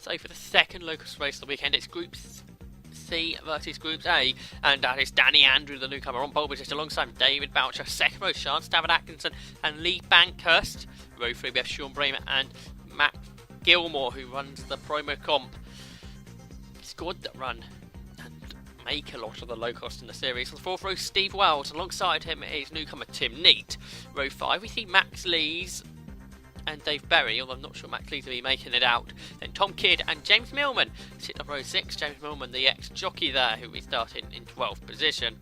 So for the second Locost race of the weekend, it's Group C versus Group A, and that is Danny Andrew, the newcomer, on pole position alongside David Boucher. Second row, Sean Stafford Atkinson and Lee Bankhurst. Row 3, we have Sean Bramer and Matt Gilmore, who runs the promo comp squad that run and make a lot of the Locost in the series. On the fourth row, Steve Wells. Alongside him is newcomer Tim Neat. Row 5, we see Max Lees and Dave Berry, although I'm not sure Max Lees will be making it out. Then Tom Kidd and James Millman sit up row 6. James Millman, the ex-jockey there, who will be starting in 12th position.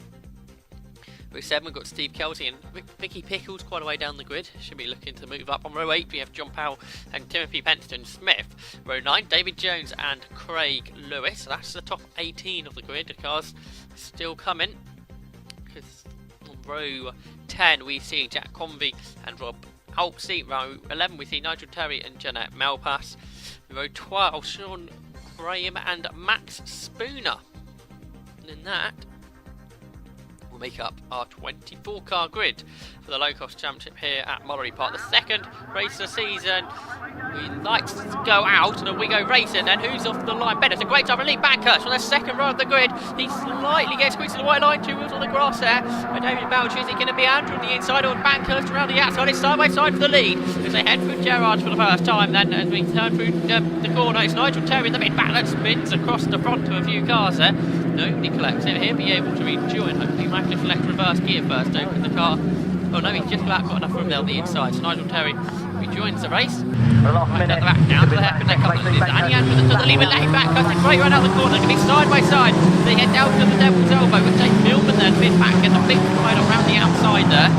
Row 7, we've got Steve Kelsey and Vicky Pickles quite a way down the grid. Should be looking to move up. On row 8, we have John Powell and Timothy Penston Smith. Row 9, David Jones and Craig Lewis. That's the top 18 of the grid. The cars still coming. Because on row 10, we see Jack Convey and Rob Alpsey. Row 11, we see Nigel Terry and Jeanette Malpass. Row 12, Sean Graham and Max Spooner. And in that, will make up our 24 car grid for the Locost Championship here at Mallory Park. The second race of the season. We like to go out and we go racing. And who's off the line? Bennett's a great time for Lee Bankhurst on the second row of the grid. He slightly gets squeezed to the white line, 2 wheels on the grass there. But David Boucher, is it going to be Andrew on the inside or Bankhurst around the outside? It's side by side for the lead as they head through Gerrards for the first time. Then as we turn through the corner, it's Nigel Terry in the mid back that spins across the front to a few cars there. Nobody collects him. He'll be able to rejoin. Hopefully he might have to select reverse gear first, open the car. Oh no, he's just about got enough room there on the inside. So Nigel Terry rejoins the race. Right at the back now, to the hairpin there comes Danny Andrew to the lead with Larry Bankhurst. It's great run out the corner, going to be side by side. They head down to the Devil's Elbow with Jake Millman there, mid back, and a big ride around the outside there.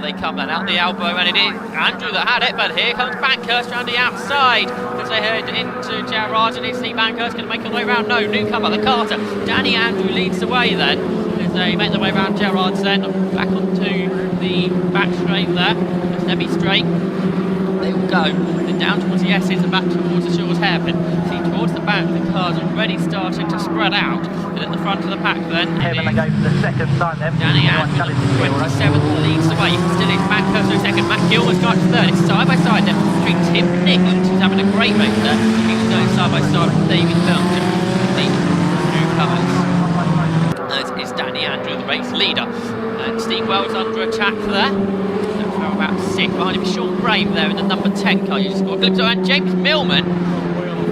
They come then out the elbow, and it is Andrew that had it, but here comes Bankhurst around the outside as they head into Gerrards, and it's Lee Bankhurst going to make a way around. No, newcomer, the Carter. Danny Andrew leads the way then as they make their way around Gerrards, then back onto the back straight there. It's Debbie straight. They will go then down towards the S's and back towards the Shaw's hairpin. See, towards the back, the cars already starting to spread out. And at the front of the pack then, Kevin, they go for the second time then. Danny Andrew, 27th, leads the way. Still is Bankhurst in second. Matt Gilmore starts third. It's side by side there between Tim Neat, who's having a great race there. He was going side by side with David Boucher, the newcomers. As is Danny Andrew, the race leader. And Steve Wells under attack there. For about 6 behind him. Sean Brave there in the number 10 car. You just got a glimpse of, and James Millman,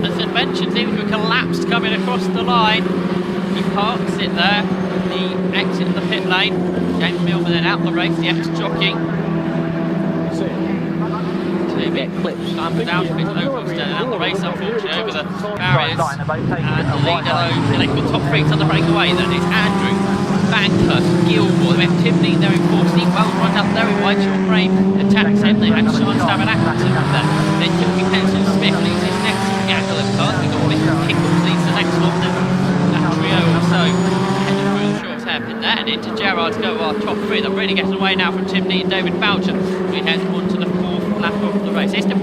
as I mentioned, seems to have collapsed coming across the line. He parks it there, the exit of the pit lane. James Millman then out the race, the ex-jockey. Time was out of it, Locost out the race, unfortunately, over the barriers. And the leader, though, they've got top 3 on the breakaway. Then it's Andrew, Bankhurst, Gilmore. They have Tim Neat there in 4th. Steve Wells runs out there in white. Sean Brave attacks him. They had Sean Stafford Atkinson there. Then Timothy Penston Smith leads his next gaggle of cars. We've got Vicky Pickles leads the next one. That trio also heading through the Shaw's hairpin there. And into Gerrards go our top 3. They're really getting away now from Tim Neat and David Boucher. We head on to the 4th lap of the race. It's Tim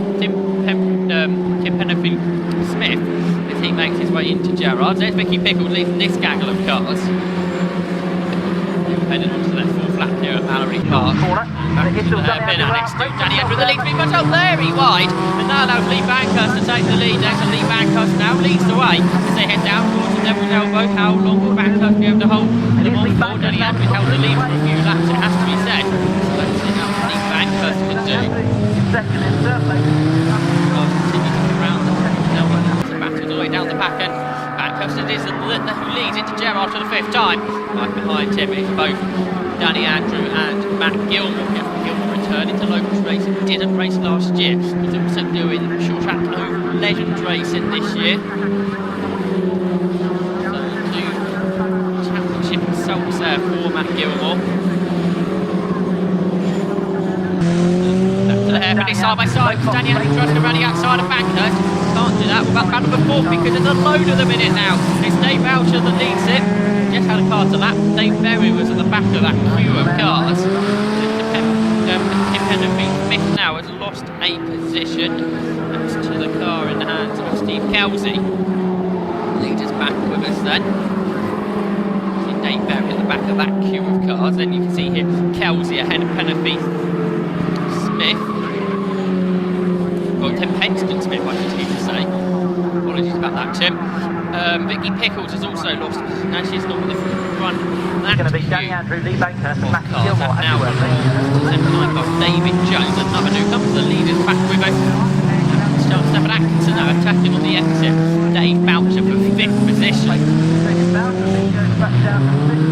Penfield Smith as he makes his way into Gerrards. There's Vicky Pickles leading this gaggle of cars. Heading on to their 4th lap here at Mallory Park. Back to the hairpin, and it's still Danny Andrew the lead, but got out very wide. And now allows Lee Bankhurst to take the lead there. So Lee Bankhurst now leads the way as they head down towards the Devil's Elbow. How long will Bankhurst be able to hold them on board? Danny Andrew held the lead for a few laps, it has to be said. So let's see how Lee Bankhurst can do. Second in third place. Continue to around the battles all the way down the pack end. Bankhurst it is who leads into Gerrard for the 5th time. Right behind him is both Danny Andrew and Matt Gilmore. Gilmore returning to Locost racing. Didn't race last year. He's also doing short track over Legends racing this year. So 2 championship results there for Matt Gilmore. Back to the hairpin, side by side. Danny Andrew tries to go around the outside of Bankhurst. Can't do that. We're back down number 4 because there's a load of them in it now. It's Dave Boucher that leads it. Just had a car to lap. Dave Berry was at the back of that queue of cars. Independent Smith now has lost a position. That's to the car in the hands of Steve Kelsey. Leaders back with us then. See Dave Berry at the back of that queue of cars. Then you can see here Kelsey ahead of Penfield Smith. Well, Tim Penston Smith, I should to say. Apologies about that, Tim. Vicky Pickles has also lost. Now she's not at the front. It's going to be Danny Andrew, Lee Bankhurst and Matthew Cars Gilmore. have now gone on to 79 got David Jones, another newcomer. The leaders back with both. Stephen Atkinson now attacking on the exit. Dave Boucher for 5th position. David Boucher, he goes back down to 6th.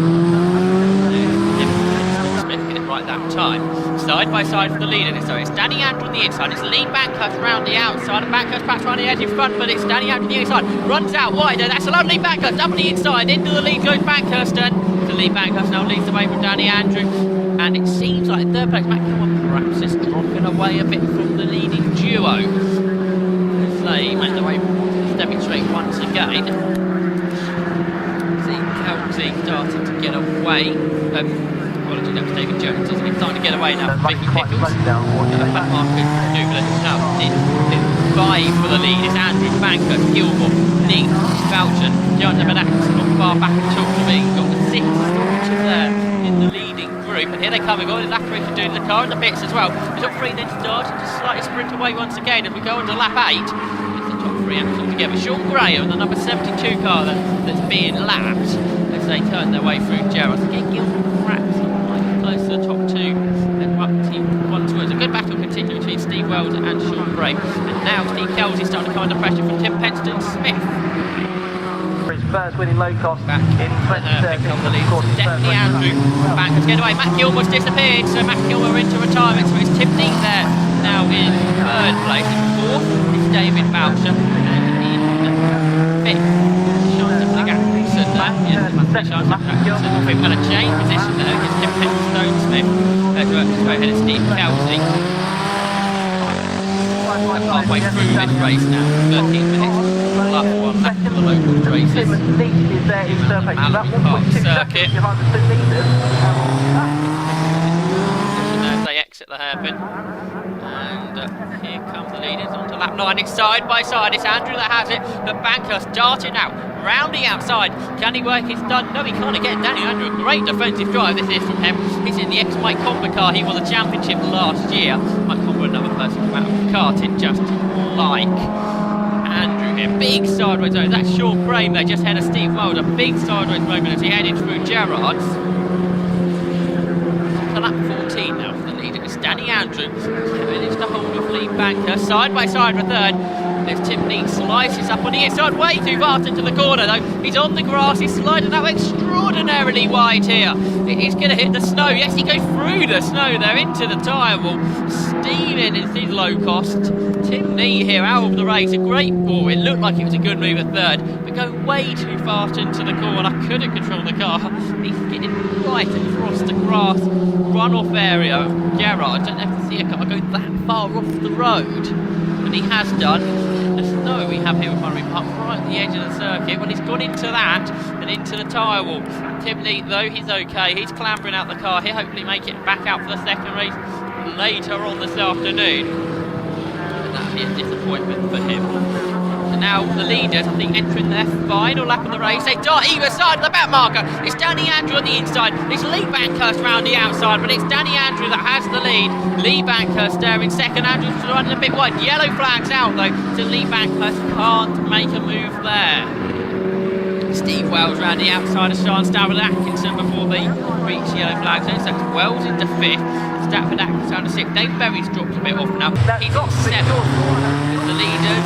Smith hit it right that time. Side by side for the leader. So it's Danny Andrew on the inside. It's Lee Bankhurst round the outside. And Bankhurst back around the edge in front, but it's Danny Andrew on the inside. Runs out wider. That's a lovely Bankhurst up on the inside. Into the lead goes Bankhurst. And the Lee Bankhurst now leads away from Danny Andrew. And it seems like third place Matt Gilmore perhaps is dropping away a bit from the leading duo. They make the way stepping straight once again. See Kelsey starting to get away. Apologies, that was David Jones, isn't it? Starting to get away now. Vicky Pickles. Back Marcus Douglas now in 5 for the lead. It's Andrew Bankhurst, Gilmore, Lee, Boucher, Jones and Atkinson not far back at all to me. Got the 6th starter there in the leading group. And here they come. We've got Lackery to do the car in the pits as well. We've got 3 then starting to slightly sprint away once again as we go into lap 8. Top 3 actually together. Sean Graham, the number 72 car that's being lapped as they turn their way through Gerrard. Again, Gilmore perhaps slightly close to the top 2 and up team 1 towards. A good battle continuing between Steve Wells and Sean Graham. And now Steve Kelsey starting to come under pressure from Tim Penston Smith. For his first win in Locost Back in 2013. on the lead. Definitely Andrew. Bankers get away. Matt Gilmore's disappeared, so Matt Gilmore into retirement. So it's Tim Neat there now in 3rd place. In 4th is David Boucher, and in 5th, Sean Atkinson. We've got a change position there against Tim Penston Smith. Straight ahead of Steve Kelsey. Halfway through this race now, 13 minutes. Lap 1 lap for the local races. Mallory Park circuit. As they exit the hairpin. And here come the leaders onto lap 9. It's side by side. It's Andrew that has it. But Bankhurst darting out. Round the outside. Can he work his done? No, he can't again. Danny Andrew, a great defensive drive this is from him. He's in the ex-Mike Comber car. He won the championship last year. Mike Comber, another person come out of the karting just like Andrew here. Big sideways over. That's Sean Graham there, just ahead of Steve Wells. A big sideways moment as he headed through Gerrard's. To lap 14 now for the leader. It's Danny Andrew. Managed to hold off Lee Bankhurst. Side by side for 3rd. There's Tim Neat, slices up on the inside, way too fast into the corner though. He's on the grass, he's sliding out extraordinarily wide here. He's going to hit the snow. Yes, he goes through the snow there into the tyre wall. Steaming into his Locost. Tim Neat here out of the race, a great ball. It looked like it was a good move at 3rd, but going way too fast into the corner. Couldn't control the car. He's getting right across the grass runoff area of Gerrard. I don't have to see a car go that far off the road, but he has done. The snow we have here with Murray Park right at the edge of the circuit. Well, he's gone into that and into the tyre wall. Tim Neat, though, he's okay. He's clambering out the car. He'll hopefully make it back out for the 2nd race later on this afternoon. And that'll be a disappointment for him. And now the leaders, I think, entering their final lap of the race. They dart either side of the back marker. It's Danny Andrew on the inside. It's Lee Bankhurst round the outside, but it's Danny Andrew that has the lead. Lee Bankhurst there in 2nd. Andrew's running a bit wide. Yellow flags out though, so Lee Bankhurst can't make a move there. Steve Wells round the outside of Sean Stafford Atkinson before they reach yellow flags. So that's Wells into 5th. Stafford Atkinson down to 6th. Dave Berry's dropped a bit off now. He's on 7th. The leaders.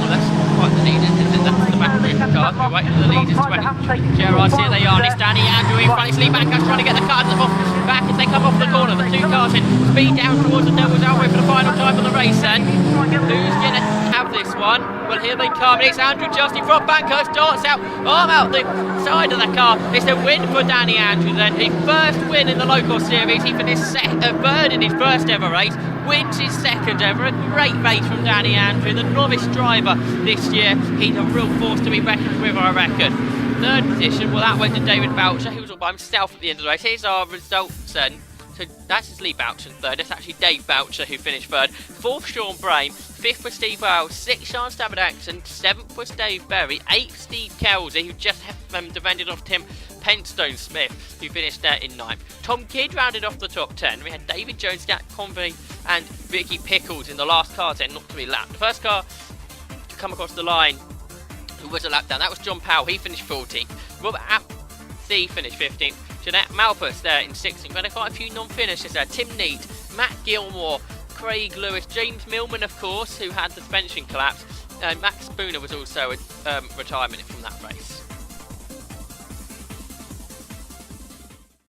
That's quite the leaders, isn't it? That's the back group of cars. We're waiting for the leaders to enter. Gerrard's here they are, and it's Danny Andrew in front. It's Lee Bankhurst trying to get the cars off back as they come off the corner. The 2 cars in speed down towards the Devil's Outway for the final time of the race then. Who's going to have this one? Well, here they come. It's Andrew just in front. Bankhurst darts out, arm out the side of the car. It's a win for Danny Andrew then. His first win in the local series. He finished 3rd in his first ever race. Wins his 2nd ever. A great race from Danny Andrew, the novice driver this year. He's a real force to be reckoned with, I reckon. 3rd position, well, that went to David Boucher. He was all by himself at the end of the race. Here's our results then. So that's his Lee Boucher in 3rd. It's actually Dave Boucher who finished 3rd. 4th, Sean Brame. 5th was Steve Wells. 6th, Sean Stafford Atkinson. 7th was Dave Berry. 8th, Steve Kelsey, who just defended off Tim Penstone Smith, who finished there in 9th. Tom Kidd rounded off the top 10. We had David Jones, Jack Convey, and Vicky Pickles in the last car 10, not to be lapped. The first car to come across the line, who was a lap down, that was John Powell. He finished 14th. Robert C finished 15th. Jeanette Malpas there in 16th. We had quite a few non-finishers there. Tim Neat, Matt Gilmore, Craig Lewis, James Millman, of course, who had the suspension collapse. Max Spooner was also a retirement from that race.